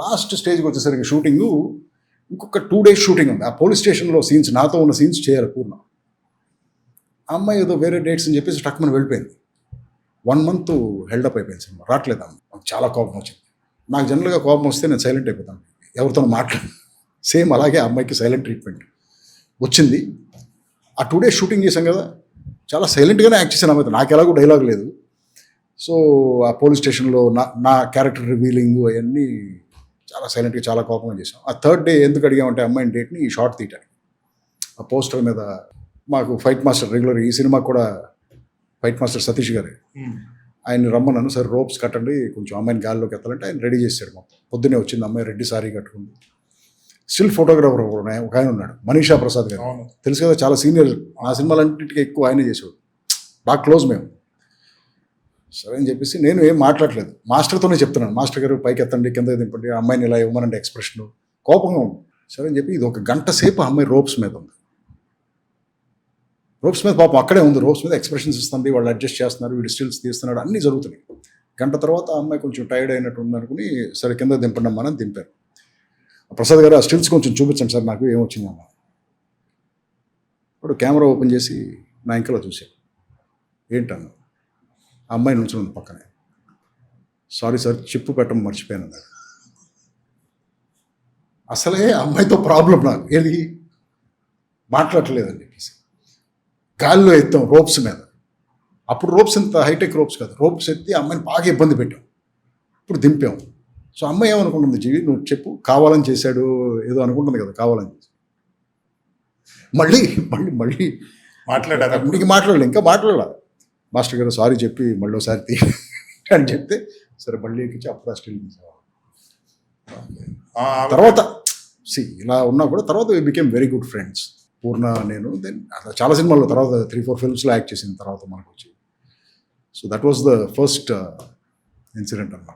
Last స్టేజ్కి వచ్చేసరికి shooting ఇంకొక 2 days షూటింగ్ ఉంది. ఆ పోలీస్ స్టేషన్లో సీన్స్, నాతో ఉన్న సీన్స్ చేయాలి పూర్ణ. ఆ అమ్మాయి ఏదో వేరే డేట్స్ అని చెప్పేసి టక్కుమని వెళ్ళిపోయింది. 1 month హెల్డప్ అయిపోయింది సినిమా, రావట్లేదు అమ్మ. నాకు చాలా కోపం వచ్చింది. నాకు జనరల్గా కోపం వస్తే నేను సైలెంట్ అయిపోతాను, ఎవరితో మాట్లాడు. సేమ్ అలాగే ఆ అమ్మాయికి సైలెంట్ ట్రీట్మెంట్ వచ్చింది. ఆ 2 days షూటింగ్ చేశాం కదా, చాలా సైలెంట్గానే యాక్ట్ చేశాను అమ్మాయితో. నాకు ఎలాగో డైలాగ్ లేదు. సో ఆ పోలీస్ స్టేషన్లో నా క్యారెక్టర్ రివీలింగ్ అవన్నీ చాలా సైలెంట్గా, చాలా కోపంగా చేసాం. ఆ 3rd day ఎందుకు అడిగామంటే అమ్మాయిని డేట్ని ఈ షార్ట్ తీయటానికి. ఆ పోస్టర్ మీద మాకు ఫైట్ మాస్టర్ రెగ్యులర్, ఈ సినిమా కూడా ఫైట్ మాస్టర్ సతీష్ గారే, ఆయన రమ్మన్నాను. సరే రోప్స్ కట్టండి, కొంచెం అమ్మాయిని గాలిలోకి ఎత్తాలంటే ఆయన రెడీ చేశాడు. మొత్తం పొద్దున్నే వచ్చింది అమ్మాయి, రెడ్డి సారీ కట్టుకుంది. స్టిల్ ఫోటోగ్రాఫర్ ఒక ఆయన ఉన్నాడు, మనీషా ప్రసాద్ గారు, తెలుసు కదా, చాలా సీనియర్. నా సినిమాలన్నింటికి ఎక్కువ ఆయనే చేసేవాడు, బాగా క్లోజ్ మేము. సరే అని చెప్పేసి నేను ఏం మాట్లాడలేదు, మాస్టర్తోనే చెప్తున్నాను, మాస్టర్ గారు పైకి ఎత్తండి, కింద దింపండి, అమ్మాయిని ఇలా ఇవ్వమనండి, ఎక్స్ప్రెషన్ కోపంగా ఉంది. సరే అని చెప్పి ఇది 1 గంట సేపు ఆ అమ్మాయి రోప్స్ మీద ఉంది. రోప్స్ మీద పాపం అక్కడే ఉంది, రోప్స్ మీద ఎక్స్ప్రెషన్స్ ఇస్తుంది, వాళ్ళు అడ్జస్ట్ చేస్తున్నారు, వీడు స్టిల్స్ తీస్తున్నాడు, అన్నీ జరుగుతున్నాయి. గంట తర్వాత ఆ అమ్మాయి కొంచెం టైర్డ్ అయినట్టు ఉందనుకుని సరే కింద దింపండి అమ్మా అని దింపారు. ప్రసాద్ గారు ఆ స్టిల్స్ కొంచెం చూపించండి సార్ నాకు ఏమొచ్చిందమ్మా. ఇప్పుడు కెమెరా ఓపెన్ చేసి నా ఇంకలో చూశాను. ఏంటన్నా, ఆ అమ్మాయి నుంచుని ఉంది పక్కనే. సారీ సార్, చిప్పు పెట్టడం మర్చిపోయాను అన్నాడు. అసలే అమ్మాయితో ప్రాబ్లం నాకు, ఏది మాట్లాడలేదని చెప్పేసి గాల్లో ఎత్తాం రోప్స్ మీద. అప్పుడు రోప్స్ ఇంత హైటెక్ రోప్స్ కాదు, రోప్స్ ఎత్తి అమ్మాయిని బాగా ఇబ్బంది పెట్టాం. ఇప్పుడు దింపాం. సో అమ్మాయి ఏమనుకుంటుంది, జీవి నువ్వు చెప్పు, కావాలని చేశాడు ఏదో అనుకుంటుంది కదా, కావాలని చేసి మళ్ళీ మళ్ళీ మళ్ళీ మాట్లాడాలి, ఇంకా మాట్లాడాలి. మాస్టర్ గారు సారీ చెప్పి మళ్ళీ ఒకసారి తీ అని చెప్తే సరే మళ్ళీ ఎక్కించి అప్పుడు స్టిల్ తీసేవాడు. తర్వాత ఇలా ఉన్నా కూడా తర్వాత we became very good friends, Purna నేను. దెన్ చాలా సినిమాల్లో తర్వాత 3-4 filmsలో యాక్ట్ చేసిన తర్వాత మనకు వచ్చి. So that was the first incident అన్నమాట.